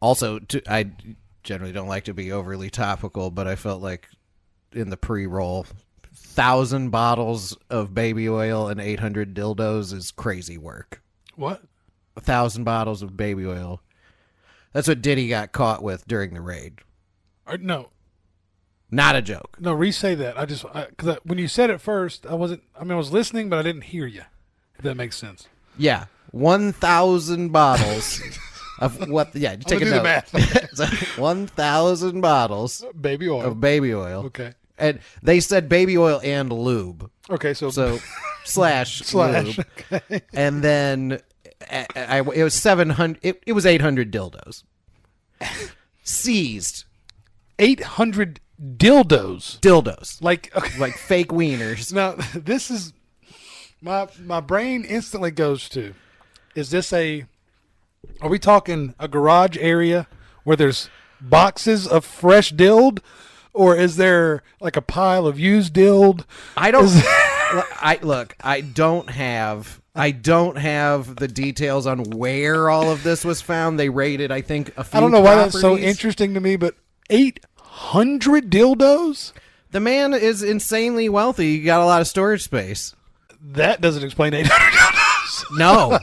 Also, I generally don't like to be overly topical, but I felt like in the pre-roll, 1,000 bottles of baby oil and 800 dildos is crazy work. What? 1,000 bottles of baby oil. That's what Diddy got caught with during the raid. No. Not a joke. No, re-say that. Because when you said it first, I was listening, but I didn't hear you. If that makes sense. Yeah. 1,000 bottles of what? Yeah, take a note. So 1,000 bottles of baby oil. Okay. And they said baby oil and lube. Okay, so slash lube. Okay. And then it was 700. It was 800 dildos seized. 800 dildos. Like fake wieners. Now this is my brain instantly goes to: is this are we talking a garage area where there's boxes of fresh dild? Or is there like a pile of used dild? I don't have the details on where all of this was found. They raided, I think, a few I don't know properties. why that's so interesting to me, but 800 dildos? The man is insanely wealthy. He got a lot of storage space. That doesn't explain 800 dildos. No.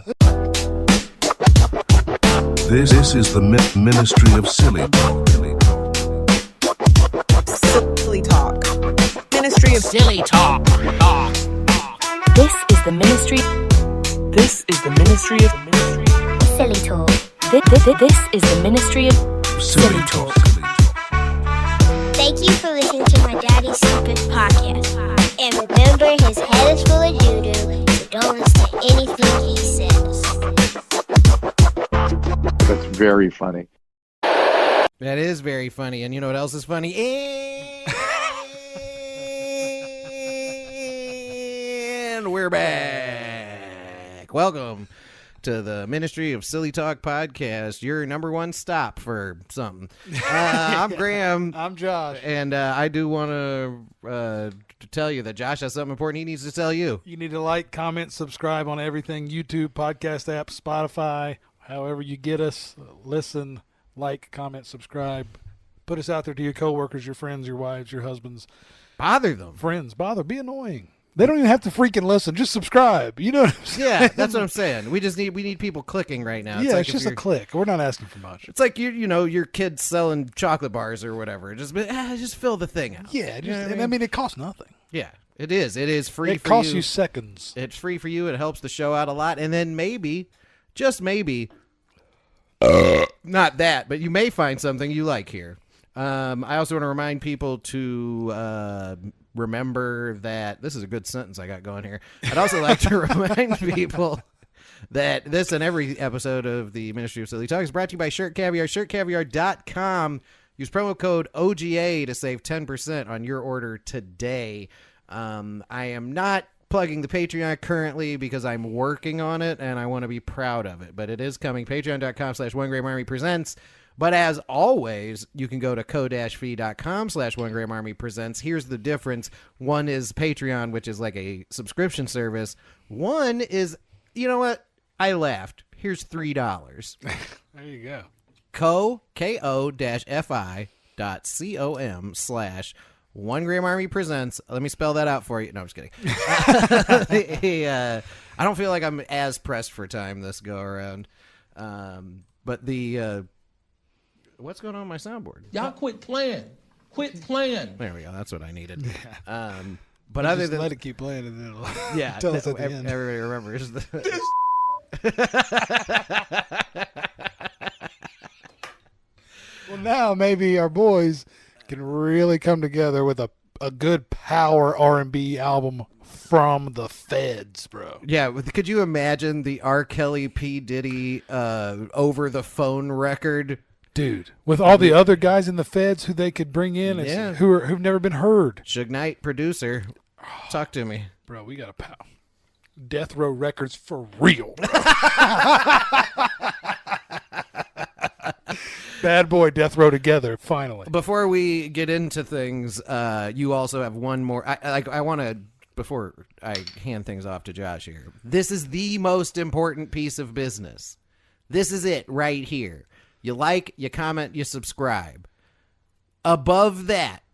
This is the Ministry of Silly Talk. Silly Talk. Ministry of Silly Talk. This is the Ministry. This is the Ministry of Silly Talk. This is the Ministry of Silly Talk. Thank you for listening to my daddy's stupid podcast. And remember, his head is full of doo-doo, so don't listen to anything he says. That's very funny. That is very funny. And you know what else is funny? And we're back. Welcome to the Ministry of Silly Talk podcast, your number one stop for something. I'm Graham. I'm Josh. And I do want to tell you that Josh has something important he needs to tell you. You need to like, comment, subscribe on everything, YouTube, podcast app, Spotify, however you get us. Listen, like, comment, subscribe. Put us out there to your coworkers, your friends, your wives, your husbands. Bother them. Friends, be annoying. They don't even have to freaking listen. Just subscribe. You know what I'm saying? Yeah, that's what I'm saying. We need people clicking right now. Yeah, it's just a click. We're not asking for much. It's like your kid's selling chocolate bars or whatever. Just fill the thing out. Yeah, I mean, it costs nothing. Yeah, it is. It is free. It costs you seconds. It's free for you. It helps the show out a lot. And then maybe, just maybe, not that, but you may find something you like here. I also want to remind people to remember that this is a good sentence I got going here. I'd also like to remind people that this and every episode of the Ministry of Silly Talk is brought to you by Shirt Caviar. ShirtCaviar.com. Use promo code OGA to save 10% on your order today. I am not plugging the Patreon currently because I'm working on it and I want to be proud of it, but it is coming. Patreon.com/OneGrahamArmyPresents. But as always, you can go to ko-fi.com/OneGrahamArmyPresents. Here's the difference. One is Patreon, which is like a subscription service. One is, you know what? I laughed. Here's $3. There you go. ko-fi.com/OneGrahamArmyPresents. Let me spell that out for you. No, I'm just kidding. I don't feel like I'm as pressed for time this go around. But the... what's going on with my soundboard? Y'all quit playing. Quit playing. There we go. That's what I needed. Yeah. But you other just than let it keep playing, and then it'll yeah, tell us at the end. Everybody remembers the. Well, now maybe our boys can really come together with a good power R&B album from the feds, bro. Yeah, could you imagine the R. Kelly P. Diddy over the phone record? Dude, with all the other guys in the feds who they could bring in, who've never been heard. Suge Knight, producer, talk to me, bro. We got a pal. Death Row Records for real. Bad boy, Death Row together. Finally. Before we get into things, you also have one more. I want to. Before I hand things off to Josh here, this is the most important piece of business. This is it right here. You like, you comment, you subscribe. Above that,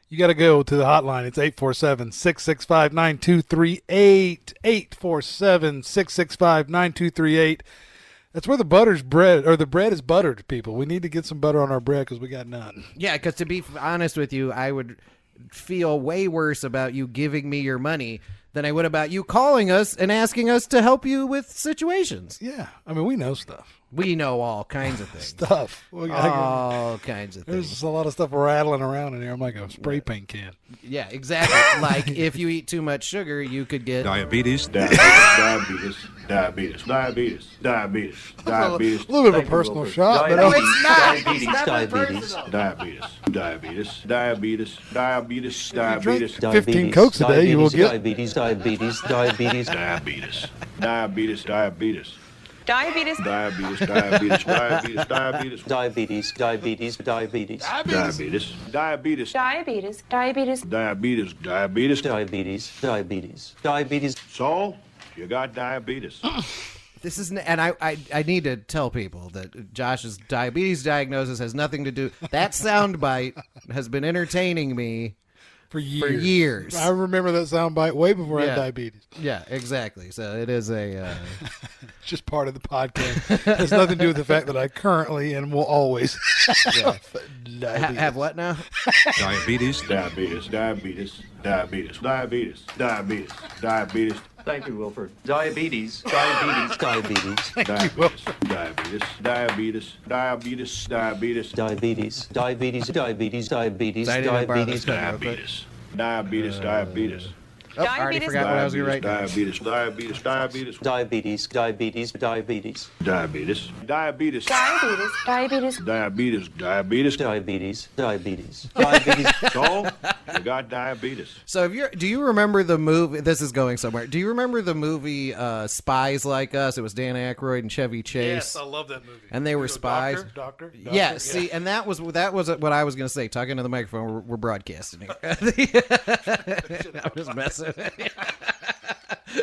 You got to go to the hotline. It's 847-665-9238. 847-665-9238. That's where the butter's bread, or the bread is buttered, people. We need to get some butter on our bread because we got none. yeah, because to be honest with you, I would feel way worse about you giving me your money than I would about you calling us and asking us to help you with situations. Yeah. I mean, we know stuff. We know all kinds of things. Stuff. We gotta All kinds of There's things. just a lot of stuff rattling around in here. I'm like a spray paint can. Yeah, exactly. Like if you eat too much sugar, you could get Diabetes. Diabetes. A little bit of a personal shot, but Diabetes. if you drink 15 Cokes a day, you will get Diabetes. So, you got diabetes. this is, and I need to tell people that Josh's diabetes diagnosis has nothing to do. That soundbite has been entertaining me for years. for years. I remember that soundbite way before I had diabetes. Yeah, exactly. So it is a. It's just part of the podcast. It has nothing to do with the fact that I currently and will always have diabetes. Have what now? Diabetes. Diabetes. Thank you, Wilford. Diabetes. Oh, I already forgot what I was going to write down. Diabetes. So, you got diabetes. So do you remember the movie? This is going somewhere. Do you remember the movie Spies Like Us? It was Dan Aykroyd and Chevy Chase. Yes, I love that movie. And they were spies. Doctor. Yeah, see, and that was what I was going to say. Talking to the microphone, we're broadcasting here. I'm just messing.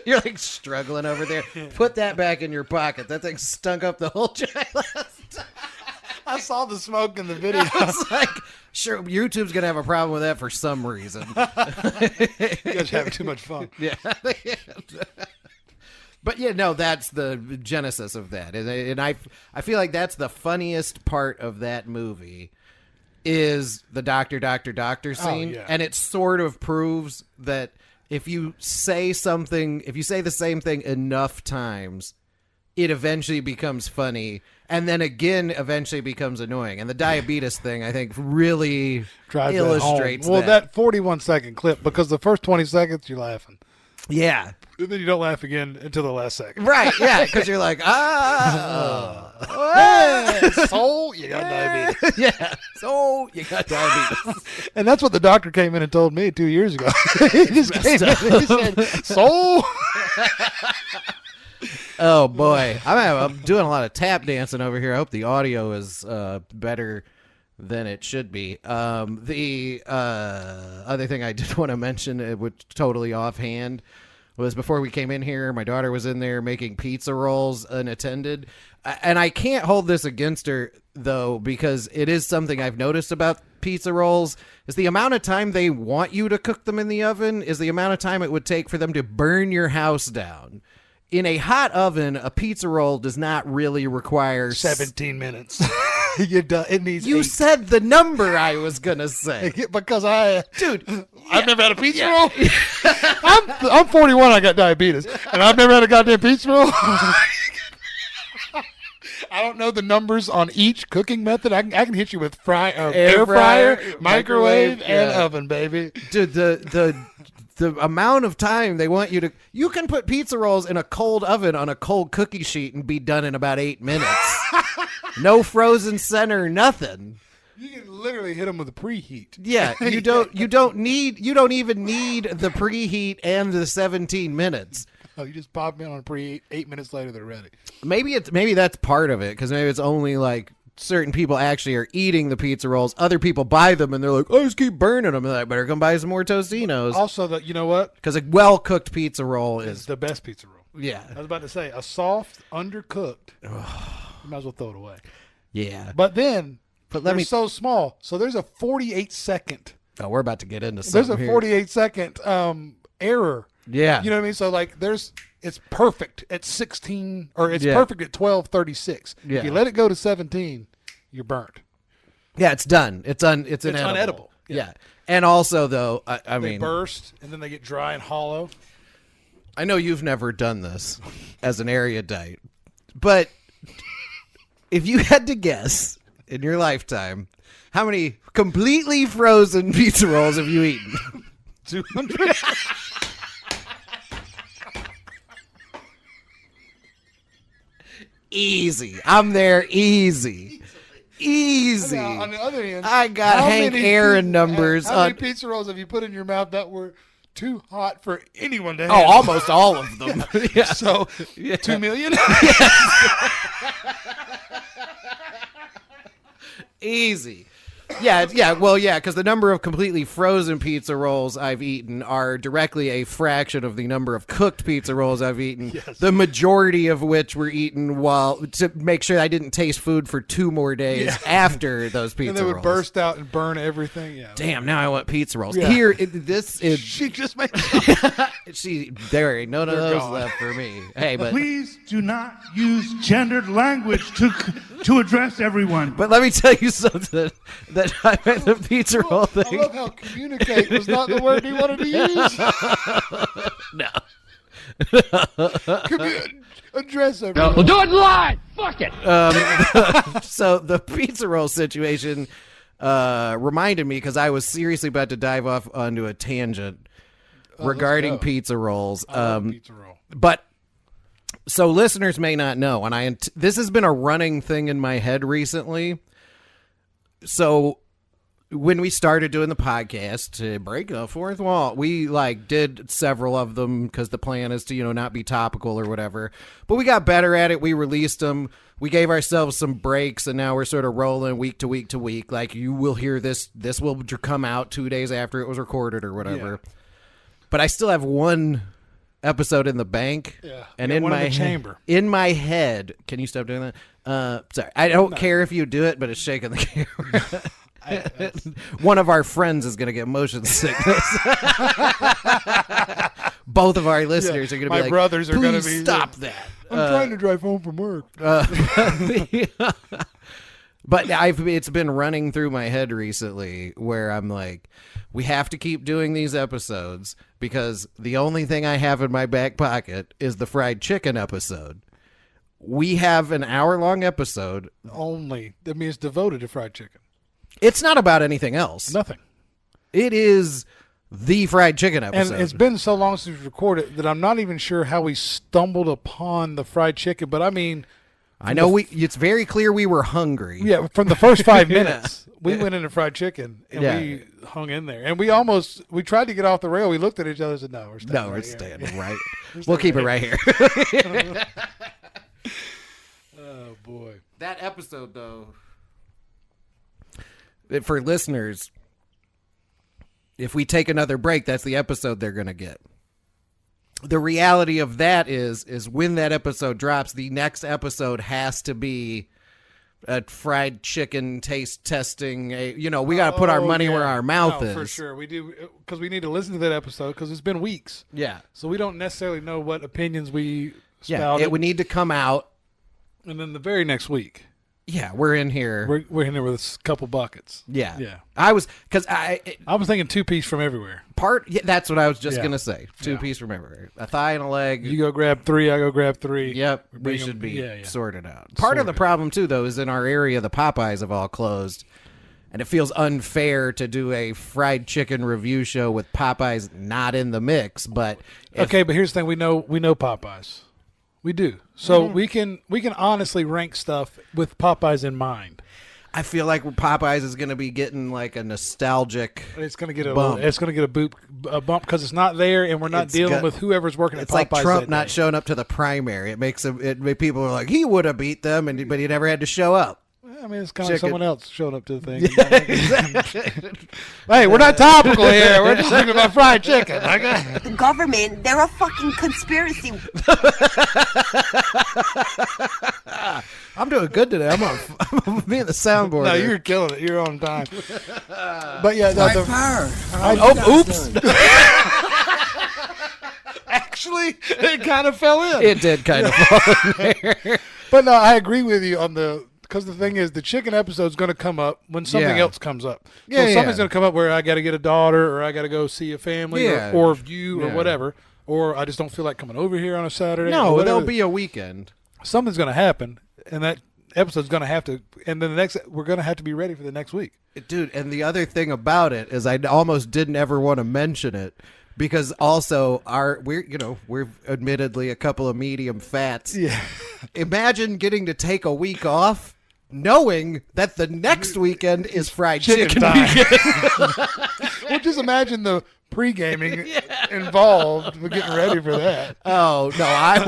You're like struggling over there. Put that back in your pocket. That thing stunk up the whole chai last time. I saw the smoke in the video. It's like, sure, YouTube's going to have a problem with that for some reason. You guys are having too much fun. Yeah. But yeah, no, that's the genesis of that. And I feel like that's the funniest part of that movie is the doctor scene. yeah. And it sort of proves that if you say the same thing enough times, it eventually becomes funny, and then again eventually becomes annoying. And the diabetes thing, I think, really Drives illustrates that home. Well, that. that 41-second clip, because the first 20 seconds you're laughing. Yeah. And then you don't laugh again until the last second. Right, yeah, because you're like, So you got diabetes. yeah, so you got diabetes. And that's what the doctor came in and told me 2 years ago. He just came in and he said, so... Oh boy, I'm doing a lot of tap dancing over here. I hope the audio is better than it should be. The other thing I did want to mention, it was totally offhand, was before we came in here, my daughter was in there making pizza rolls unattended, and I can't hold this against her though, because it is something I've noticed about pizza rolls is the amount of time they want you to cook them in the oven is the amount of time it would take for them to burn your house down. In a hot oven, a pizza roll does not really require 17 minutes. You're done. It needs You 8. said the number I was going to say. Because Dude, I've never had a pizza roll. I'm 41. I got diabetes, and I've never had a goddamn pizza roll. I don't know the numbers on each cooking method. I can hit you with air fryer, microwave, and oven, baby. Dude, the amount of time they want you can put pizza rolls in a cold oven on a cold cookie sheet and be done in about 8 minutes. No frozen center, nothing. You can literally hit them with a preheat. Yeah, you don't even need the preheat and the 17 minutes. Oh, you just pop them in on a preheat. 8 minutes later, they're ready. Maybe that's part of it, because maybe it's only like certain people actually are eating the pizza rolls. Other people buy them and they're like, I just keep burning them. And they're like, better come buy some more Tostinos. Also, you know what? Because a well-cooked pizza roll It's the best pizza roll. Yeah. I was about to say, a soft, undercooked, you might as well throw it away. Yeah. But then But they're so small. So there's a 48-second. Oh, we're about to get into There's something a here. 48-second error. Yeah. You know what I mean? So like it's perfect at 16 or it's perfect at 12:36. Yeah. If you let it go to 17, you're burnt. Yeah, it's done. It's inedible. unedible. Yeah. And also though, I They mean, burst and then they get dry and hollow. I know you've never done this as an erudite, but if you had to guess in your lifetime, how many completely frozen pizza rolls have you eaten? 200. Easy. I'm there easy. Easy. Now, on the other hand, I got how Hank many Aaron numbers. How many pizza rolls have you put in your mouth that were too hot for anyone to handle? Oh, almost all of them. Yeah. So 2 million. Easy. Yeah, well, yeah, because the number of completely frozen pizza rolls I've eaten are directly a fraction of the number of cooked pizza rolls I've eaten, the majority of which were eaten to make sure I didn't taste food for 2 more days after those pizza rolls. And they would burst out and burn everything. Yeah. Damn, now I want pizza rolls. Yeah. Here, this is... She just made There ain't none of those left for me. Hey, but... Please do not use gendered language to address everyone. But let me tell you something. That I made the pizza roll thing. I love how communicate was not the word he wanted to use. No. Address everyone. We'll do it live. Fuck it. So the pizza roll situation reminded me because I was seriously about to dive off onto a tangent regarding pizza rolls. Pizza roll. But so listeners may not know, and this has been a running thing in my head recently. So when we started doing the podcast to break the fourth wall, we did several of them because the plan is to, not be topical or whatever. But we got better at it. We released them. We gave ourselves some breaks, and now we're sort of rolling week to week to week. Like, you will hear this. This will come out 2 days after it was recorded or whatever. Yeah. But I still have one episode in the bank. Yeah. And in my chamber. In my head, can you stop doing that? Sorry, I don't care if you do it, but it's shaking the camera. One of our friends is going to get motion sickness. Both of our listeners are going to be like, my brothers are going to be stop that. I'm trying to drive home from work. But it's been running through my head recently where I'm like, we have to keep doing these episodes because the only thing I have in my back pocket is the fried chicken episode. We have an hour-long episode. Only. That means devoted to fried chicken. It's not about anything else. Nothing. It is the fried chicken episode. And it's been so long since we recorded that I'm not even sure how we stumbled upon the fried chicken. But I mean, I know it's very clear we were hungry. Yeah, from the first 5 minutes, we went into fried chicken and we hung in there. And we tried to get off the rail. We looked at each other and said, "No, we're staying. We're staying right. We'll keep it right here." Oh boy, that episode though. For listeners, if we take another break, that's the episode they're going to get. The reality of that is when that episode drops, the next episode has to be a fried chicken taste testing. We got to put our money where our mouth is. For sure. We do, because we need to listen to that episode because it's been weeks. Yeah. So we don't necessarily know what opinions we spouted. Yeah, it would need to come out. And then the very next week. Yeah, we're in here. We're in there with a couple buckets. Yeah, yeah. I was thinking 2-piece from everywhere. That's what I was just gonna say. 2-piece from everywhere. A thigh and a leg. You go grab 3. I go grab 3. Yep, we should be sorted out. Part of the problem too, though, is in our area the Popeyes have all closed, and it feels unfair to do a fried chicken review show with Popeyes not in the mix. But but here's the thing: we know Popeyes. We do. So we can honestly rank stuff with Popeyes in mind. I feel like Popeyes is going to be getting like a nostalgic. It's going to get bump. It's going to get a bump because it's not there, and we're not dealing with whoever's working at Popeyes. It's like Trump not showing up to the primary. It makes people are like, he would have beat them, but he never had to show up. I mean, it's kind of like someone else showing up to the thing. Hey, we're not topical here. We're just talking about fried chicken. The government, they're a fucking conspiracy. I'm doing good today. I'm on being the soundboard. No, here. you're killing it. You're on time. But yeah, Power. oops. actually, it kind of fell in. It did kind of fall in there. But no, I agree with you on because the thing is, the chicken episode is going to come up when something Yeah. else comes up. Yeah, so something's yeah. going to come up where I got to get a daughter, or I got to go see a family, Yeah. or you, or Yeah. whatever, or I just don't feel like coming over here on a Saturday. or No, whatever. there'll be a weekend. Something's going to happen, and that episode's going to have to, and then we're going to have to be ready for the next week. Dude, and the other thing about it is I almost didn't ever want to mention it because also we're admittedly a couple of medium fats. Yeah. Imagine getting to take a week off knowing that the next weekend is fried chicken time. weekend. Well, just imagine the pre-gaming involved with getting ready for that. Oh, no, I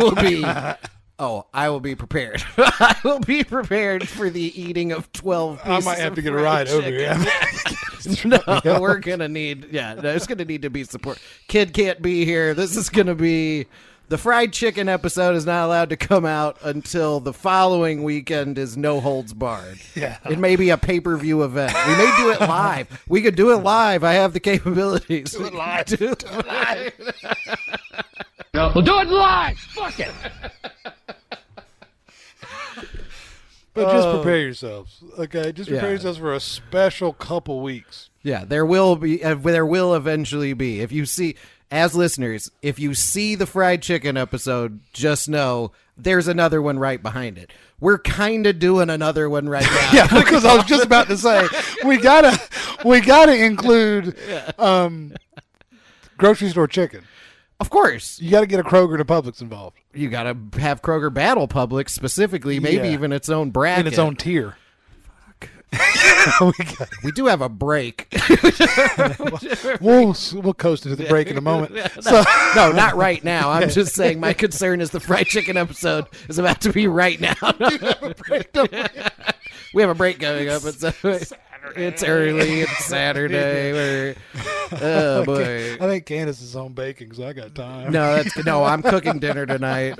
will be prepared. I will be prepared for the eating of 12 pieces I might have of to get a fried ride over chicken. here. No, we're going to need, there's going to need to be support. Kid can't be here. This is going to be, the fried chicken episode is not allowed to come out until the following weekend is no holds barred. Yeah. It may be a pay-per-view event. We may do it live. We could do it live. I have the capabilities. Do it live. Do it live. We'll do it live. Fuck it. But just prepare yourselves, okay? Just prepare Yeah. yourselves for a special couple weeks. Yeah, there will eventually be. If you see, as listeners, if you see the fried chicken episode, just know there's another one right behind it. We're kind of doing another one right now. Yeah, because I was just about to say we gotta include grocery store chicken. Of course. You got to get a Kroger and a Publix involved You got to have Kroger Battle Public specifically, maybe Yeah. even its own bracket. in its own tier. We do have a break. We'll coast into the break in a moment. So No, not right now. I'm just saying my concern is the fried chicken episode is about to be right now. We have a break coming up. It's early. It's Saturday. Oh, boy. I think Candace is on baking, so I got time. No, I'm cooking dinner tonight.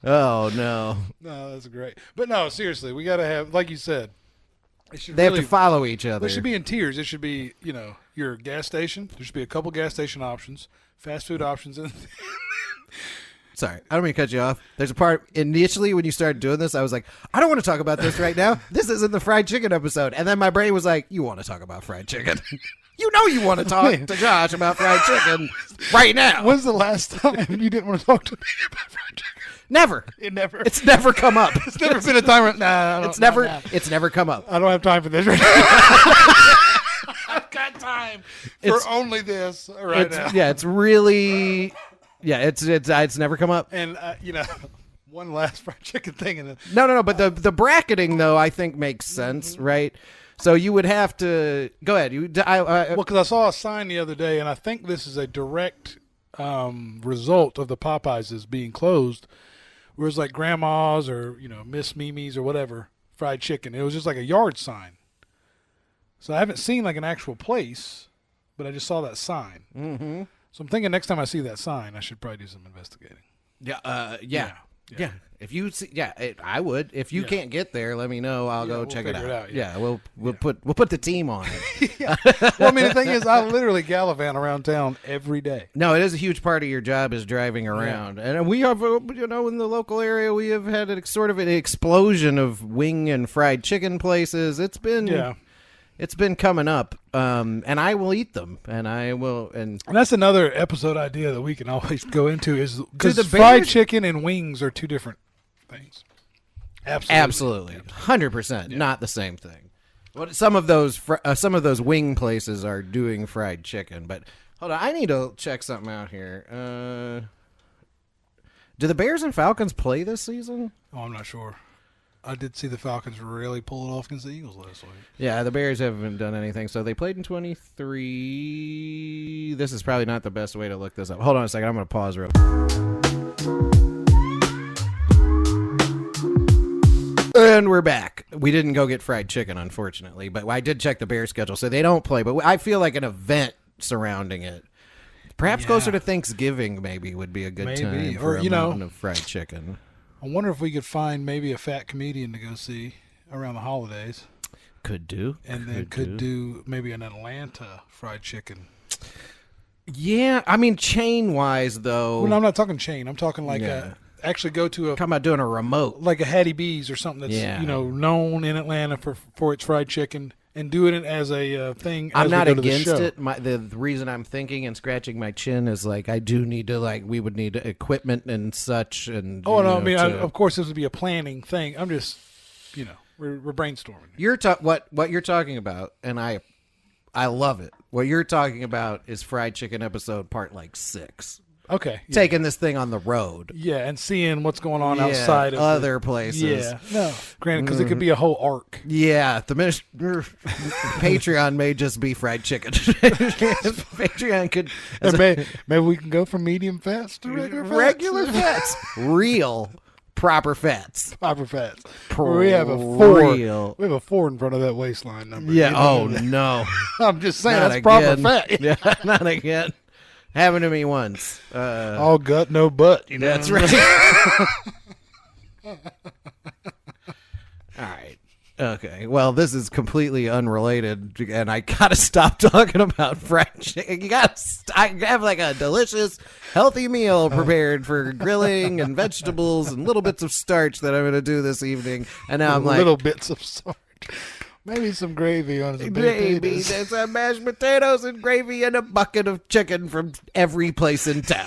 Oh, no. No, that's great. But no, seriously, we got to have, like you said, it should They have really- to follow each other. They should be in tiers. It should be, your gas station. There should be a couple gas station options, fast food options. Sorry, I don't mean to cut you off. There's a part initially when you started doing this, I was like, I don't want to talk about this right now. This isn't the fried chicken episode. And then my brain was like, you want to talk about fried chicken. You know you want to talk to Josh about fried chicken right now. When's the last time you didn't want to talk to me about fried chicken? Never. It's never come up. It's never been a time where, nah, It's never come up. I don't have time for this right now. I've got time for only this right now. Yeah, it's really, it's never come up. And, one last fried chicken thing. And then, No, but the bracketing, though, I think makes sense, right? So you would have to, go ahead. well, because I saw a sign the other day, and I think this is a direct result of the Popeyes being closed, where it's like grandma's or, Miss Mimi's or whatever, fried chicken. It was just like a yard sign. So I haven't seen like an actual place, but I just saw that sign. Mm-hmm. So I'm thinking next time I see that sign, I should probably do some investigating. Yeah. If you see, I would. If you can't get there, let me know. I'll go we'll check it figure out. it out, We'll put the team on it. Well, I mean, the thing is, I literally gallivant around town every day. No, it is a huge part of your job is driving around, and we have, in the local area, we have had a sort of an explosion of wing and fried chicken places. It's been It's been coming up, and I will eat them, and that's another episode idea that we can always go into is because the fried Bears- chicken and wings are two different things. Absolutely, 100%, not the same thing. Well, some of those wing places are doing fried chicken, but hold on, I need to check something out here. Do the Bears and Falcons play this season? Oh, I'm not sure. I did see the Falcons really pull it off against the Eagles last week. Yeah, the Bears haven't done anything. So they played in 23. This is probably not the best way to look this up. Hold on a second. I'm going to pause real quick. And we're back. We didn't go get fried chicken, unfortunately, but I did check the Bears schedule. So they don't play, but I feel like an event surrounding it. Perhaps closer to Thanksgiving maybe would be a good time for a mountain of fried chicken. I wonder if we could find maybe a fat comedian to go see around the holidays. Could do. And then could do maybe an Atlanta fried chicken. Yeah, I mean, chain-wise, though. Well, no, I'm not talking chain. I'm talking like actually go to a... Talking about doing a remote. Like a Hattie B's or something that's, known in Atlanta for its fried chicken. And do it as a thing. I'm as not we go to against the show. it. The reason I'm thinking and scratching my chin is like I do need to we would need equipment and such. And of course this would be a planning thing. I'm just, we're brainstorming. What you're talking about, and I love it. What you're talking about is fried chicken episode part 6. Okay, taking this thing on the road. Yeah, and seeing what's going on outside of other places. Yeah, no, granted, because it could be a whole arc. Yeah, the Patreon may just be fried chicken. Patreon could. Maybe we can go from medium fats to regular fats. Real. Proper fats. Proper fats. We have a 4. We have a 4 in front of that waistline number. Yeah. Oh no. I'm just saying not that's again. proper fat. Yeah. Not again. Happened to me once. All gut, no butt. That's right. All right. Okay. Well, this is completely unrelated, and I gotta stop talking about fried chicken. You gotta have a delicious, healthy meal prepared for grilling and vegetables and little bits of starch that I'm gonna do this evening. And now I'm little bits of starch. Maybe some gravy on some gravy. There's some mashed potatoes and gravy and a bucket of chicken from every place in town.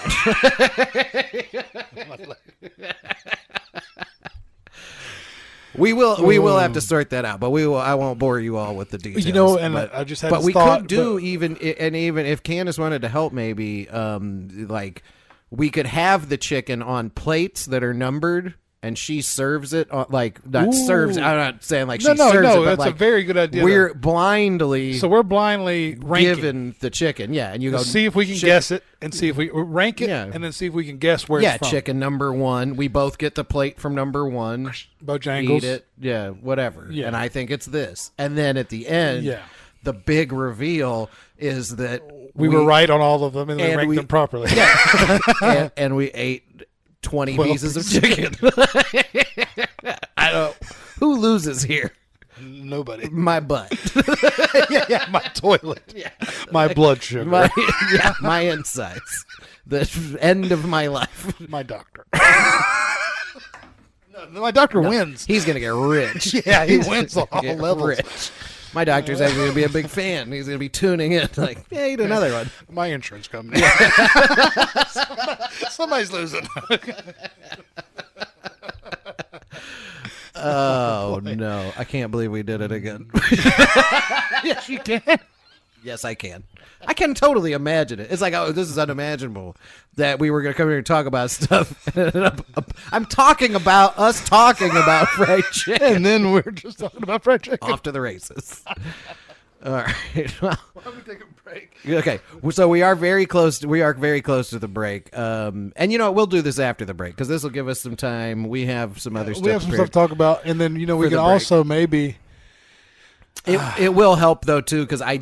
We will have to sort that out, but I won't bore you all with the details. I just had but this we thought, could do even if Candace wanted to help, maybe we could have the chicken on plates that are numbered. And she serves it serves. I'm not saying she serves it. No, but that's a very good idea. We're blindly ranking the chicken. Yeah, and you go see if we can guess it, and see if we rank it, and then see if we can guess where it's from. Chicken number 1. We both get the plate from number 1. Bojangles. Eat it. Yeah, whatever. Yeah. And I think it's this. And then at the end, the big reveal is that we were right on all of them, and we ranked them properly. Yeah. and we ate 20 pieces of chicken. I don't. Who loses here? Nobody. My butt. yeah, my toilet. Yeah. My blood sugar. My insides. The end of my life. My doctor. No, my doctor wins. He's gonna get rich. Yeah, he wins on all levels. Rich. My doctor's actually going to be a big fan. He's going to be tuning in. Eat another one. My insurance company. Somebody's losing. Oh, no. I can't believe we did it again. Yes, you can. Yes, I can. I can totally imagine it. It's like, this is unimaginable that we were going to come here and talk about stuff. I'm talking about us talking about fried chicken. And then we're just talking about fried chicken. Off to the races. All right. Well, why don't we take a break? Okay. So we are very close. We are very close to the break. And we'll do this after the break because this will give us some time. We have some other stuff. We have some stuff to talk about. And then, we can also maybe... It will help though too because I'm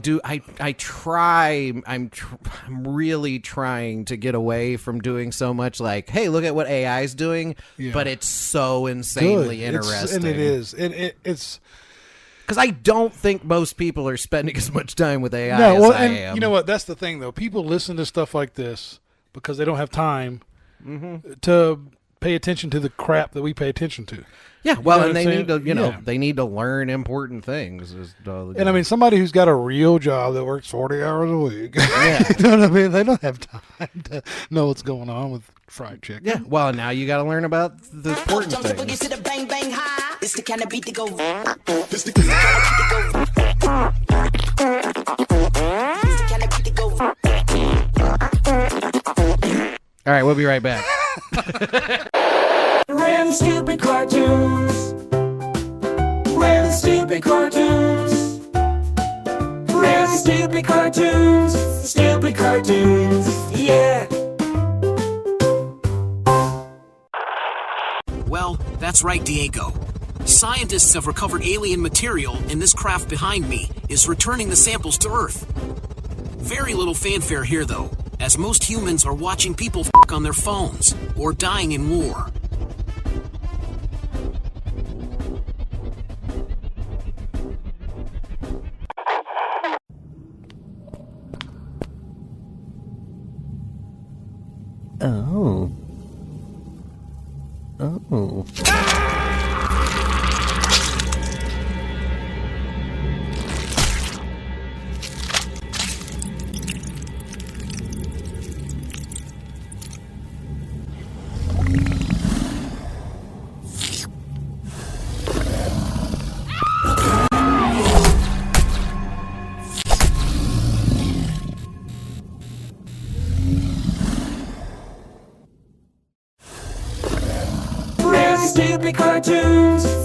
really trying to get away from doing so much hey, look at what AI is doing, but it's so insanely interesting. And it is. It's because I don't think most people are spending as much time with AI as I am. You know what? That's the thing though. People listen to stuff like this because they don't have time to pay attention to the crap that we pay attention to. Yeah, well, and they need to, they need to learn important things. And I mean, somebody who's got a real job that works 40 hours a week. Yeah. You know what I mean? They don't have time to know what's going on with fried chicken. Yeah, well, now you got to learn about the important things. It's the bang bang high. It's the kind of beat to go. All right, we'll be right back. Random stupid cartoons. Random stupid cartoons. Random stupid cartoons. Stupid cartoons. Yeah. Well, that's right, Diego. Scientists have recovered alien material, and this craft behind me is returning the samples to Earth. Very little fanfare here, though, as most humans are watching people f*** on their phones or dying in war. Oh. Oh.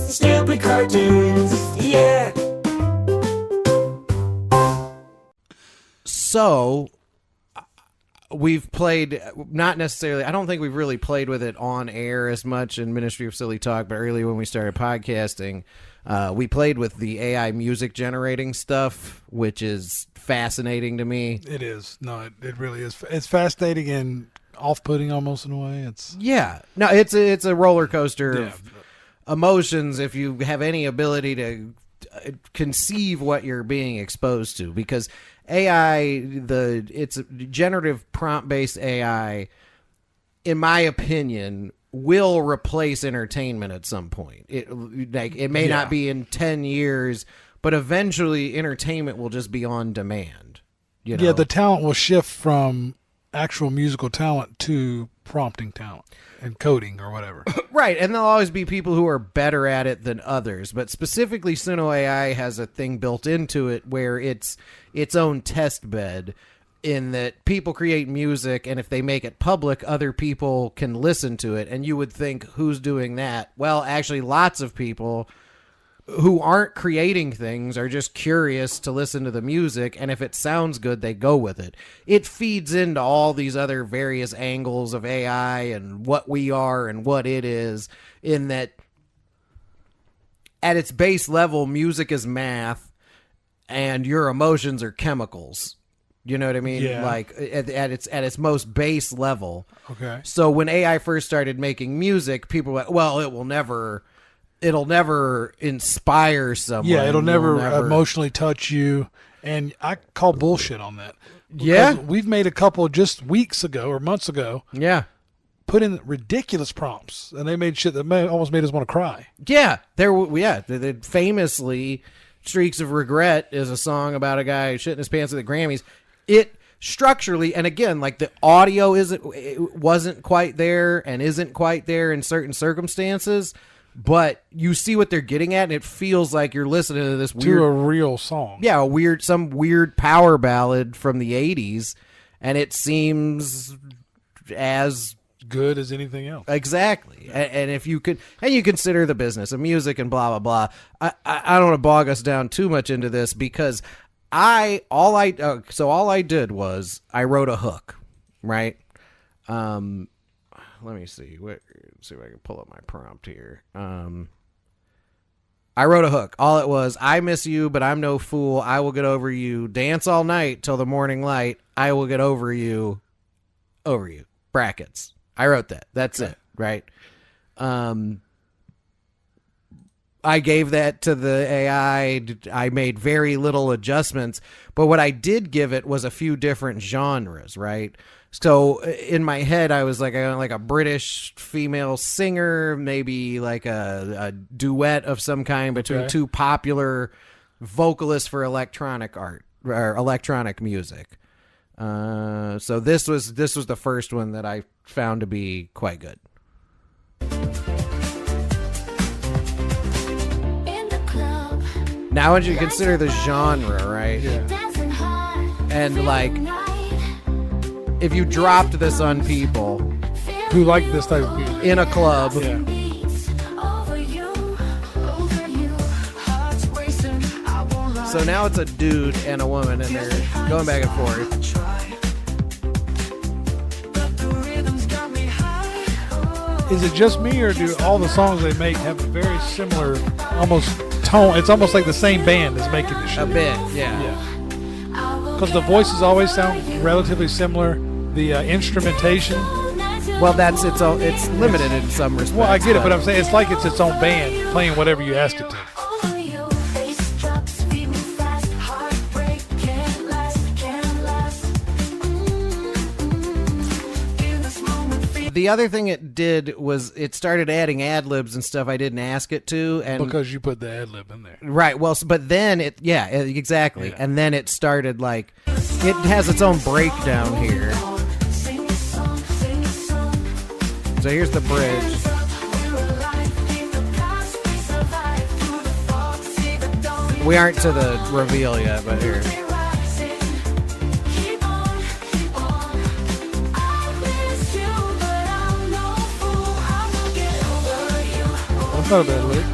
Stupid cartoons, yeah. So we've played, not necessarily, I don't think we've really played with it on air as much in Ministry of Silly Talk, but early when we started podcasting, we played with the AI music generating stuff, which is fascinating to me. It is. No, it really is. It's fascinating and off-putting almost in a way. It's no, it's a roller coaster of emotions if you have any ability to conceive what you're being exposed to, because AI, it's generative prompt-based AI, in my opinion, will replace entertainment at some point. It may not be in 10 years, but eventually entertainment will just be on demand. You know? Yeah, the talent will shift from actual musical talent to prompting talent and coding or whatever. Right, and there'll always be people who are better at it than others, but specifically Suno AI has a thing built into it where it's its own test bed, in that people create music, and if they make it public, other people can listen to it, and you would think, who's doing that? Well, actually, lots of people who aren't creating things are just curious to listen to the music, and if it sounds good, they go with it. It feeds into all these other various angles of AI and what we are and what it is, in that at its base level, music is math and your emotions are chemicals. You know what I mean? Yeah. Like at its most base level. Okay. So when AI first started making music, people were like, well, it'll never inspire someone. Yeah, it'll never emotionally touch you. And I call bullshit on that. Yeah. We've made a couple just weeks ago or months ago. Yeah. Put in ridiculous prompts, and they made shit that almost made us want to cry. Yeah. Famously, Streaks of Regret is a song about a guy shitting his pants at the Grammys. It structurally, and again, like the audio wasn't quite there and isn't quite there in certain circumstances, but you see what they're getting at, and it feels like you're listening to this weird, to a real song. Yeah, some weird power ballad from the 80s, and it seems as good as anything else. Exactly. And if you could, and you consider the business of music and blah, blah, blah. I don't want to bog us down too much into this, because all I did was I wrote a hook, right? Let me see. See if I can pull up my prompt here. I wrote a hook. All it was, I miss you, but I'm no fool. I will get over you. Dance all night till the morning light. I will get over you. Over you. Brackets. I wrote that. That's it, right? I gave that to the AI. I made very little adjustments, but what I did give it was a few different genres, right? So in my head, I was like a British female singer, maybe like a duet of some kind between two popular vocalists for electronic art or electronic music. So this was the first one that I found to be quite good. Now I want you to consider the genre, right? Yeah. And like, if you dropped this on people who like this type of music in a club, so now it's a dude and a woman, and they're going back and forth. Is it just me, or do all the songs they make have a very similar, almost tone? It's almost like the same band is making the shit. A bit, yeah. Because the voices always sound relatively similar. The instrumentation. Well, it's limited in some respects. Well, I get it, but I'm saying it's like it's its own band playing whatever you ask it to. the other thing it did was it started adding ad libs and stuff I didn't ask it to, and because you put the ad lib in there, right? Well, but then exactly, and then it started like it has its own breakdown here. So here's the bridge. We aren't to the reveal yet, but here. That's not a bad lyric.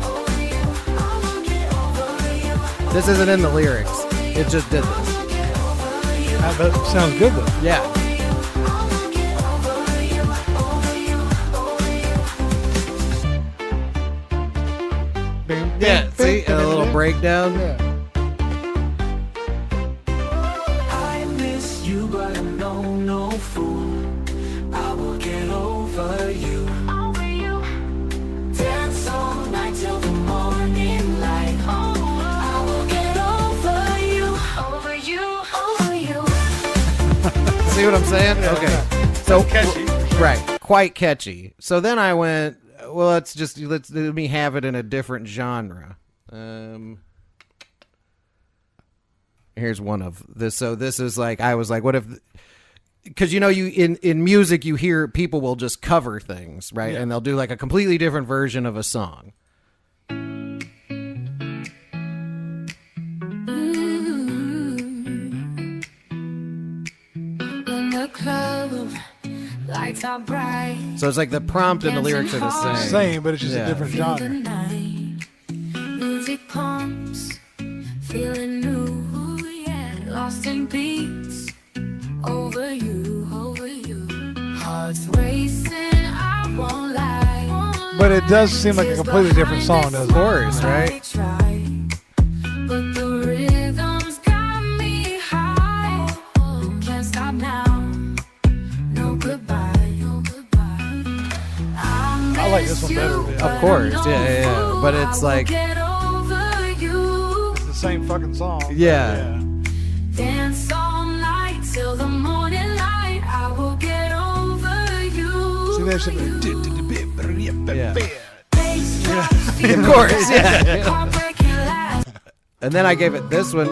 This isn't in the lyrics. It just did this. That sounds good though. Yeah. Yeah, see? And a little breakdown. Yeah. I miss you, but I'm no fool. I will get over you. Dance all night till the morning light. I will get over you. See what I'm saying? Yeah, Okay. yeah. So Catchy. right, quite catchy. So then I went, well, let me have it in a different genre. Here's one of this. So this is like, I was like, what if? Because you in music you hear people will just cover things, right? Yeah. And they'll do like a completely different version of a song. In the club, lights are bright. So it's like the prompt and the lyrics are the same. Same, but it's just a different genre. Music pumps, feeling new, yeah. Lost in beats, over you. Hearts racing, I won't lie. But it does seem like a completely different song, doesn't it? Of course, right? But the rhythm's got me high. Can't stop now. No goodbye. I like this one better. Of course, yeah. But it's like, Get over you. It's the same fucking song. Yeah. Dance all night till the morning light. I will get over you. See, there's some. yeah. Bass drops, Of course, yeah. heartbreaking laugh. And then I gave it this one.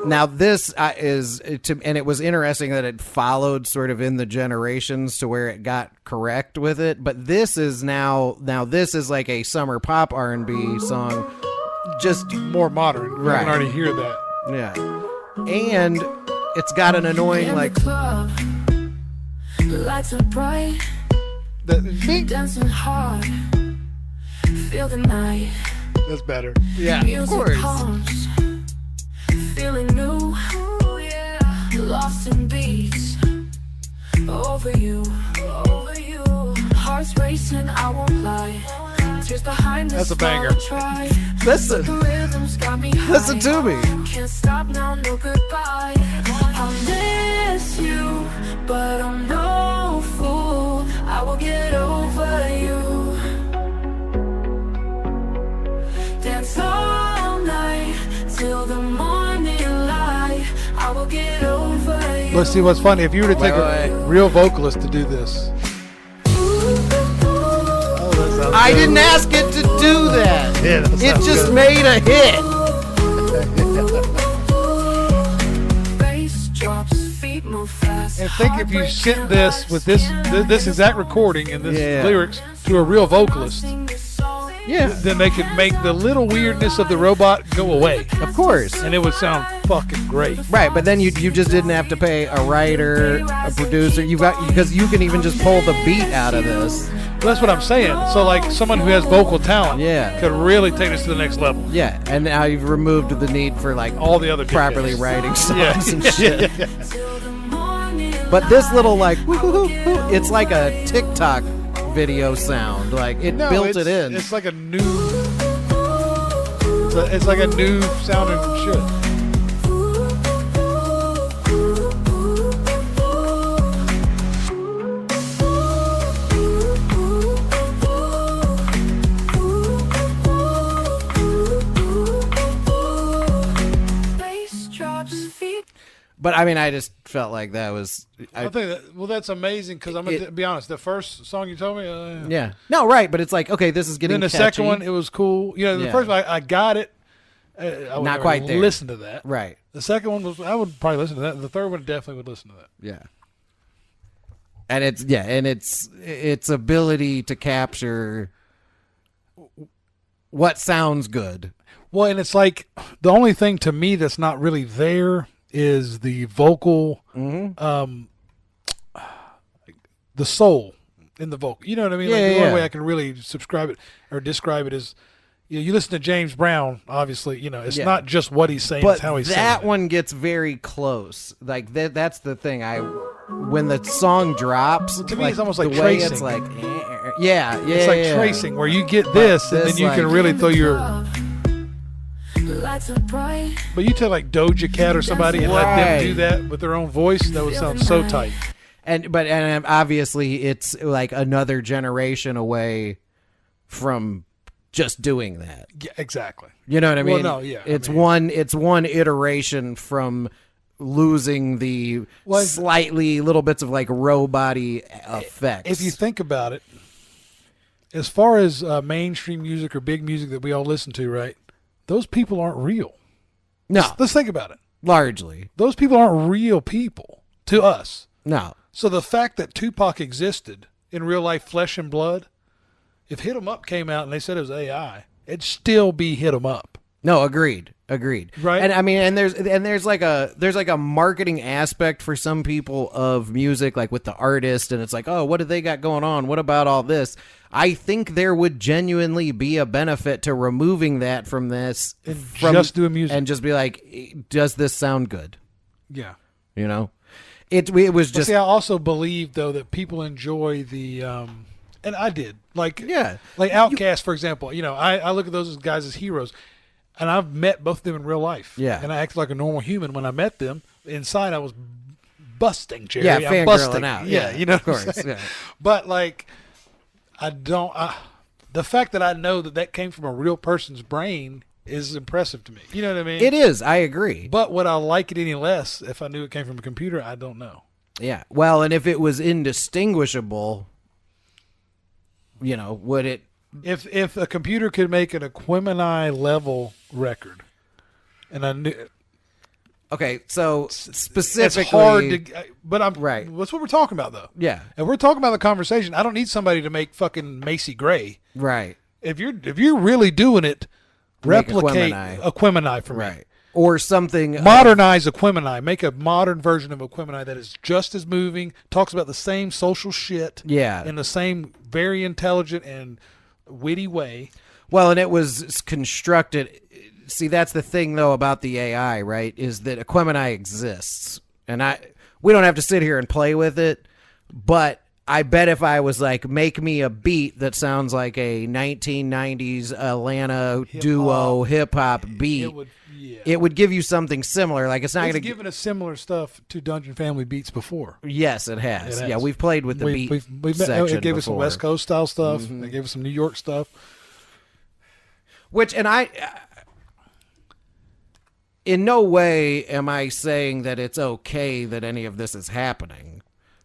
Now this and it was interesting that it followed sort of in the generations to where it got correct with it. But this is now this is like a summer pop R&B song, just More modern. Right. I can already hear that. yeah. And it's got an annoying In like the club, lights are bright, dancing hard. Feel the night. That's better. yeah, of Music course. pumps, feeling new. Lost in beats, over you. Hearts racing, I won't lie. Tears behind That's this a banger. try. Listen, The rhythm's got me high. listen to me. Can't stop now, no goodbye. I miss you, but I'm no fool. I will get over you. Dance all night till the morning light. I will get over you. Let's see what's funny. If you were to take Wait. a real vocalist to do this. Oh, that sounds I good. didn't ask it to do that. Yeah, that It sounds just good. made a hit. Bass drops, feet move fast. And think if you sent this with this exact recording and this Yeah. lyrics to a real vocalist, Yeah, then they could make the little weirdness of the robot go away, of course. and it would sound fucking great. Right, but then you just didn't have to pay a writer, a producer. Because you can even just pull the beat out of this. That's what I'm saying. So like someone who has vocal talent, Yeah. could really take this to the next level. Yeah, and now you've removed the need for like All the other properly dickheads. writing songs Yeah. and shit. But this little like woo-hoo-hoo, it's like a TikTok video sound. Like it No, built it's, it in. It's like a new. It's like a new sounding shit. But I mean, I just felt like that was. I think that's amazing because I'm going to be honest. The first song you told me, yeah, no, right, but it's like okay, this is getting. Then the catchy. second one, it was cool. You know, the first one, I got it. I would not quite there. Listen to that, right? The second one was I would probably listen to that. The third one definitely would listen to that. Yeah. And its ability to capture what sounds good. Well, and it's like the only thing to me that's not really there is the vocal, the soul in the vocal. You know what I mean? Yeah, like the yeah. only way I can really subscribe it or describe it is, you listen to James Brown. Obviously, it's not just what he's saying; but it's how he's saying. That one gets very close. Like that's the thing. When the song drops, to me, it's almost like the way tracing. it's like, yeah, it's like tracing, where you get this, and then you can really throw your. But you take like Doja Cat or somebody and let them do that with their own voice, that would sound so tight. And obviously it's like another generation away from just doing that. Yeah, exactly. You know what I mean? Well, no, yeah. It's one iteration from losing the slightly little bits of like robot-y effects. If you think about it, as far as mainstream music or big music that we all listen to, right? Those people aren't real. No. Let's think about it. Largely. Those people aren't real people to us. No. So the fact that Tupac existed in real life, flesh and blood, if Hit 'Em Up came out and they said it was AI, it'd still be Hit 'Em Up. No, agreed. Right. And I mean, and there's like a marketing aspect for some people of music, like with the artist, and it's like, oh, what do they got going on? What about all this? I think there would genuinely be a benefit to removing that from this, just doing music, and just be like, does this sound good? Yeah. It was just. See, I also believe though that people enjoy the, and I did like Outkast, for example. I look at those guys as heroes. And I've met both of them in real life. Yeah. And I acted like a normal human when I met them. Inside, I was busting, Jerry. Yeah, I'm busting out. Yeah, of course. Yeah. But, like, the fact that I know that came from a real person's brain is impressive to me. You know what I mean? It is. I agree. But would I like it any less if I knew it came from a computer? I don't know. Yeah. Well, and if it was indistinguishable, would it? If a computer could make an Aquemini level record, and I knew. Okay, so specifically, it's hard to. But I'm right. That's what we're talking about, though. Yeah, and we're talking about the conversation. I don't need somebody to make fucking Macy Gray. Right. If you're really doing it, replicate Aquemini for me. Right. Or something. Modernize Aquemini. Make a modern version of Aquemini that is just as moving. Talks about the same social shit. Yeah. In the same very intelligent and witty way. Well, and it was constructed. See, that's the thing though about the AI, right? Is that Aquemini exists, and we don't have to sit here and play with it. But I bet if I was like, make me a beat that sounds like a 1990s Atlanta duo hip hop beat, it would give you something similar. Like it's not going to given us similar stuff to Dungeon Family beats before. Yes, it has. Yeah, we've played with the beat section. It gave us some West Coast style stuff. Mm-hmm. It gave us some New York stuff. Which, and in no way am I saying that it's okay that any of this is happening,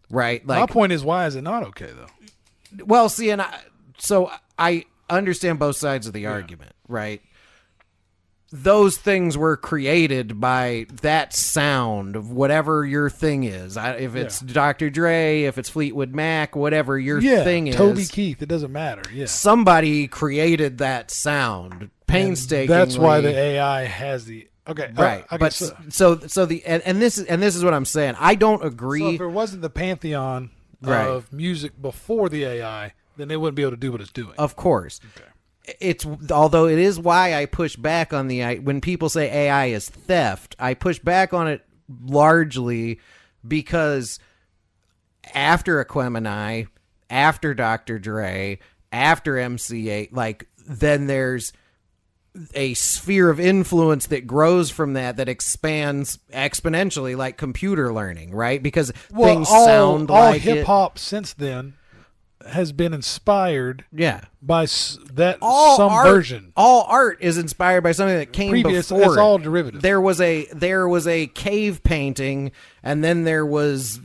right? Like, my point is, why is it not okay though? Well, see, so I understand both sides of the argument, right? Those things were created by that sound of whatever your thing is. If it's Dr. Dre, if it's Fleetwood Mac, whatever your thing is. Toby Keith, it doesn't matter. Yeah. Somebody created that sound painstakingly. That's why the AI has the right. But so this is what I'm saying. I don't agree. So if it wasn't the pantheon of music before the AI, then they wouldn't be able to do what it's doing. Of course. Okay. Although it is why I push back on when people say AI is theft, I push back on it largely because after Aquemini, after Dr. Dre, after MC8, then there's a sphere of influence that grows from that expands exponentially, like computer learning, right? Because things sound all like hip hop since then has been inspired by some version. All art is inspired by something that came before. It's all derivative. There was a cave painting, and then there was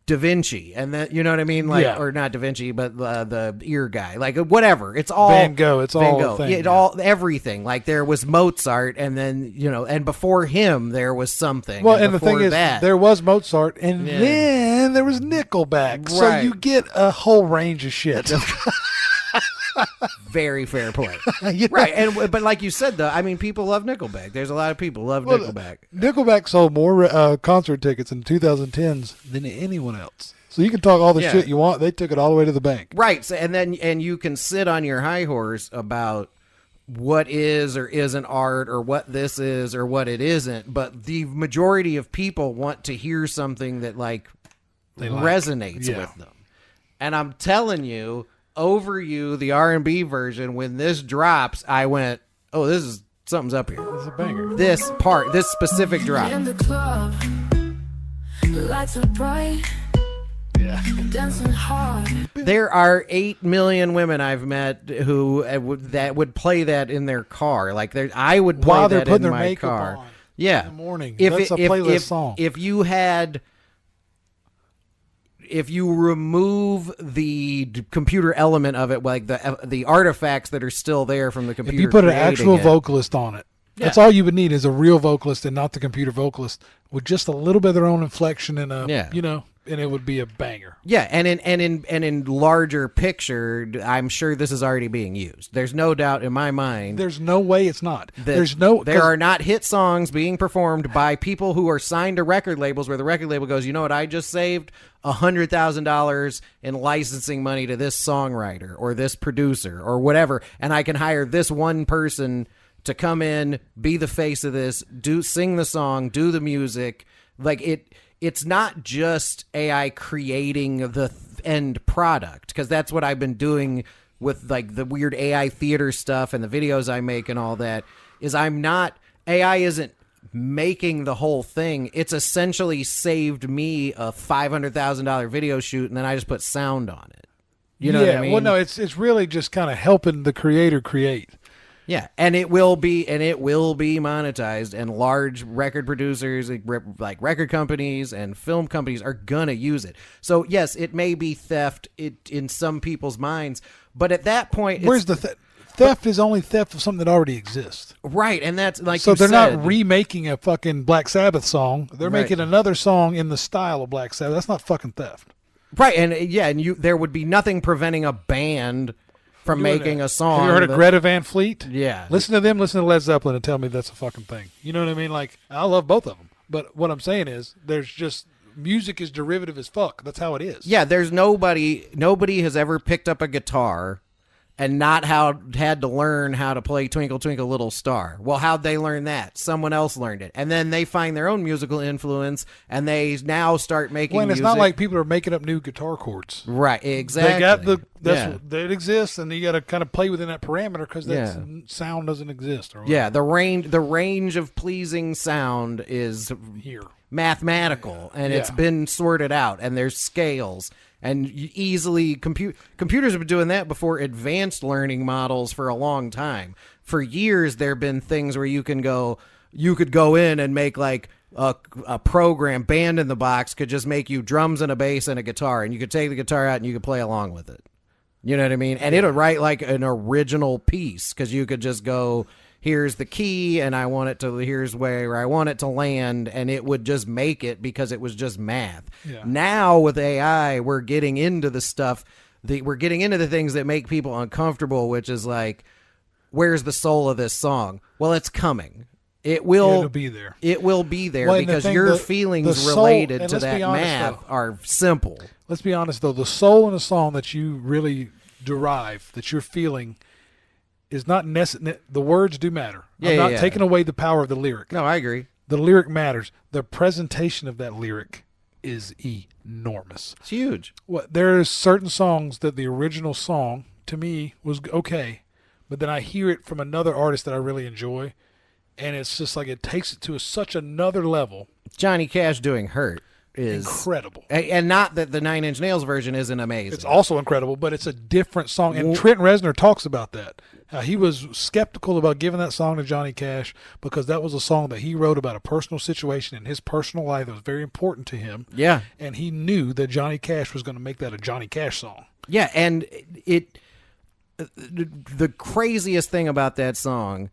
Da Vinci, and then you know what I mean, or not Da Vinci, but the ear guy, like whatever. It's all Van Gogh. It's all Gogh. thing, all everything. Like there was Mozart, and then and before him there was something. Well, and the thing is, there was Mozart, and then there was Nickelback. Right. So you get a whole range of shit. Very fair point. Right, but like you said, though, I mean, people love Nickelback. There's a lot of people love Nickelback. Nickelback sold more concert tickets in 2010s than anyone else. So you can talk all the shit you want. They took it all the way to the bank. Right. So, and you can sit on your high horse about what is or isn't art, or what this is or what it isn't. But the majority of people want to hear something that resonates with them. And I'm telling you, Over You, the R&B version, when this drops, I went, oh, something's up here. It's a banger. This specific drop. In the club, lights are bright. Yeah. Dancing hard. There are 8 million women I've met who would play that in their car. Like I would play while they're that putting in their my makeup car. on Yeah. in the morning. That's a playlist song. If you had... If you remove the computer element of it, like the artifacts that are still there from the computer, if you put an actual vocalist on it, that's all you would need is a real vocalist and not the computer vocalist with just a little bit of their own inflection and and it would be a banger. Yeah, and in larger picture, I'm sure this is already being used. There's no doubt in my mind. There's no way it's not. There are not hit songs being performed by people who are signed to record labels where the record label goes, you know what, I just saved $100,000 in licensing money to this songwriter or this producer or whatever, and I can hire this one person to come in, be the face of this, sing the song, do the music. Like it's not just AI creating the end product, because that's what I've been doing with like the weird AI theater stuff and the videos I make and all that. AI isn't making the whole thing. It's essentially saved me a $500,000 video shoot, and then I just put sound on it. You know what I mean? Well, no, it's really just kind of helping the creator create. Yeah, and it will be monetized, and large record producers like record companies and film companies are gonna use it. So yes, it may be theft in some people's minds, but at that point, where's the theft is only theft of something that already exists, right? And that's like so they're not remaking a fucking Black Sabbath song; they're making another song in the style of Black Sabbath. That's not fucking theft, right? And there would be nothing preventing a band from making a song. Have you heard of Greta Van Fleet? Yeah. Listen to them, listen to Led Zeppelin, and tell me that's a fucking thing. You know what I mean? Like, I love both of them. But what I'm saying is, there's just, music is derivative as fuck. That's how it is. Yeah, there's nobody has ever picked up a guitar and not had to learn how to play Twinkle Twinkle Little Star. Well, how'd they learn that? Someone else learned it. And then they find their own musical influence, and they now start making music. It's not like people are making up new guitar chords. Right, exactly. They got that exists, and you got to kind of play within that parameter because that sound doesn't exist. Or the range of pleasing sound is here. Mathematical, and it's been sorted out, and there's scales. And easily, computers have been doing that before advanced learning models for a long time. For years, there have been things where you could go in and make like a program. Band in the Box could just make you drums and a bass and a guitar, and you could take the guitar out and you could play along with it. You know what I mean? And it would write like an original piece, because you could just go, here's the key, and here's where I want it to land, and it would just make it because it was just math. Yeah. Now with AI, we're getting into the stuff, we're getting into the things that make people uncomfortable, which is like, where's the soul of this song? Well, it's coming. It'll be there. It will be there, because your feelings related to that math are simple. Let's be honest, though. The soul in a song that you really derive, that you're feeling, is not necessary. The words do matter. I'm not taking away the power of the lyric. No, I agree. The lyric matters. The presentation of that lyric is enormous. It's huge. There are certain songs that the original song, to me, was okay, but then I hear it from another artist that I really enjoy, and it's just like it takes it to such another level. Johnny Cash doing Hurt. is incredible. And not that the Nine Inch Nails version isn't amazing. It's also incredible, but it's a different song. And Trent Reznor talks about that. He was skeptical about giving that song to Johnny Cash because that was a song that he wrote about a personal situation in his personal life that was very important to him. Yeah. And he knew that Johnny Cash was going to make that a Johnny Cash song. Yeah, and the craziest thing about that song,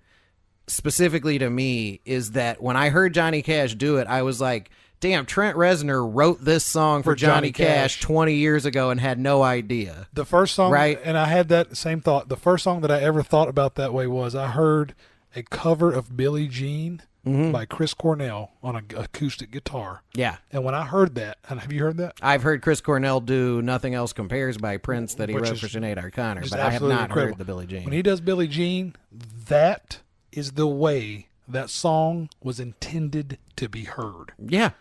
specifically to me, is that when I heard Johnny Cash do it, I was like, damn, Trent Reznor wrote this song for Johnny Cash 20 years ago and had no idea. The first song, right? And I had that same thought. The first song that I ever thought about that way was I heard a cover of Billie Jean by Chris Cornell on an acoustic guitar. Yeah. And when I heard that, and have you heard that? I've heard Chris Cornell do Nothing Else Compares by Prince that he wrote for Sinead O'Connor, but I have not heard the Billie Jean. When he does Billie Jean, that is the way that song was intended to be heard. Yeah.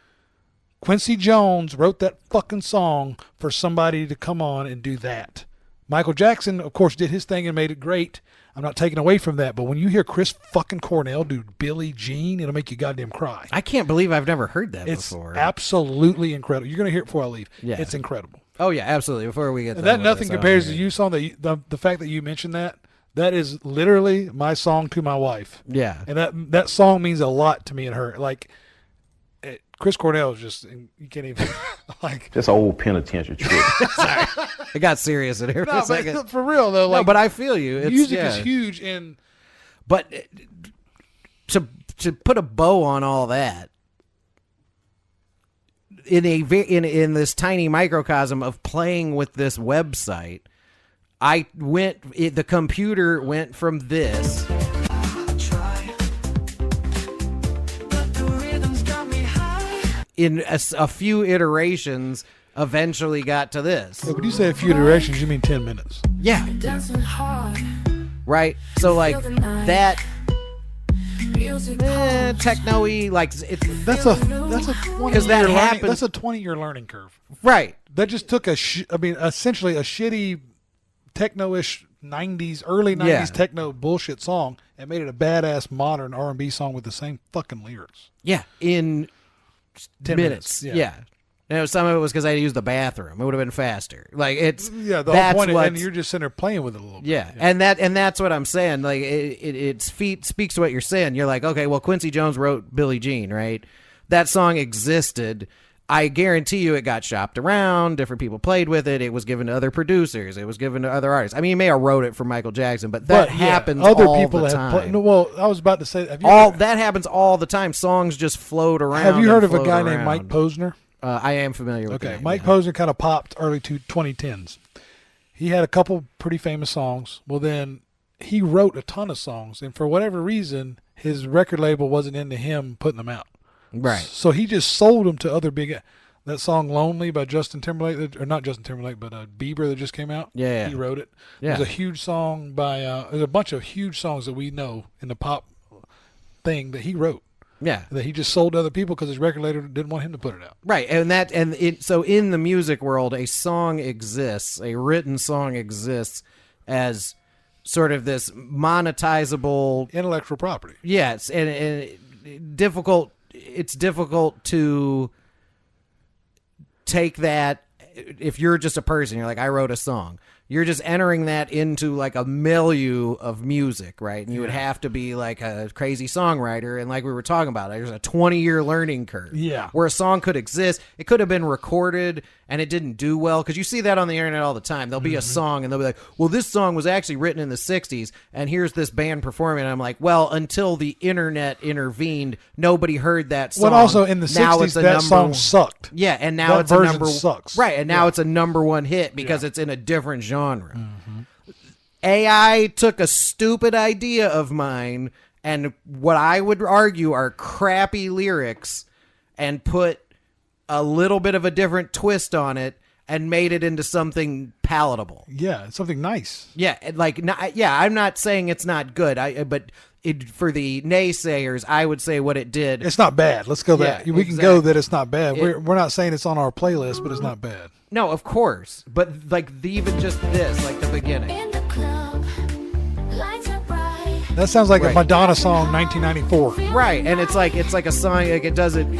Quincy Jones wrote that fucking song for somebody to come on and do that. Michael Jackson, of course, did his thing and made it great. I'm not taking away from that, but when you hear Chris fucking Cornell do Billie Jean, it'll make you goddamn cry. I can't believe I've never heard that It's before. absolutely incredible. You're going to hear it before I leave. Yeah. It's incredible. Oh, yeah, absolutely. Before we get that Nothing Compares to You song, the fact that you mentioned that is literally my song to my wife. Yeah. And that song means a lot to me and her. Like, Chris Cornell is just, you can't even, like. That's an old penitentiary trick. Sorry. It got serious in here for a second. But for real, though. Like, no, but I feel you. Music is huge. But to put a bow on all that, in this tiny microcosm of playing with this website, the computer went from this in a few iterations, eventually got to this. When you say a few iterations, you mean 10 minutes. Yeah. Right? So, like, that techno-y, like, that's a 20-year learning curve. Right. That just took essentially a shitty techno-ish 90s, early 90s techno bullshit song and made it a badass modern R&B song with the same fucking lyrics. Yeah. In 10 minutes. Yeah. You know, some of it was because I had to use the bathroom. It would have been faster. Like, it's the whole point, and you're just sitting there playing with it a little bit. Yeah. And that's what I'm saying. Like, it speaks to what you're saying. You're like, okay, well, Quincy Jones wrote Billie Jean, right? That song existed. I guarantee you it got shopped around. Different people played with it. It was given to other producers. It was given to other artists. I mean, he may have wrote it for Michael Jackson, but that happens other all people the have time. well, I was about to say, that happens all the time. Songs just float around. Have you heard of a guy named Mike Posner? I am familiar with that. Okay, Mike Posner kind of popped early 2010s. He had a couple pretty famous songs. Well, then he wrote a ton of songs, and for whatever reason, his record label wasn't into him putting them out. Right. So he just sold them to other big. That song "Lonely" by Justin Timberlake, or not Justin Timberlake, but Bieber that just came out. Yeah, he wrote it. Yeah. There's a huge song by. There's a bunch of huge songs that we know in the pop thing that he wrote. Yeah, that he just sold to other people because his record label didn't want him to put it out. Right, so in the music world, a song exists, a written song exists as sort of this monetizable intellectual property. Yes, and difficult. It's difficult to take that if you're just a person. You're like, I wrote a song. You're just entering that into like a milieu of music, right? And you would have to be like a crazy songwriter. And like we were talking about, there's a 20-year learning curve. Yeah. Where a song could exist. It could have been recorded and it didn't do well. Because you see that on the internet all the time. There'll be a song and they'll be like, well, this song was actually written in the 60s. And here's this band performing. And I'm like, well, until the internet intervened, nobody heard that song. Well, also in the 60s, that song sucked. Yeah. And now that it's a version number sucks. Right. And now it's a #1 hit because it's in a different genre. AI took a stupid idea of mine and what I would argue are crappy lyrics and put a little bit of a different twist on it and made it into something palatable. Yeah, something nice. Yeah, I'm not saying it's not good. But for the naysayers, I would say what it did. It's not bad. Let's go that. We can go that it's not bad. We're not saying it's on our playlist, but it's not bad. No, of course. But like even just this, like the beginning. That sounds like a Madonna song, 1994. Right, and it's like a song. Like it doesn't.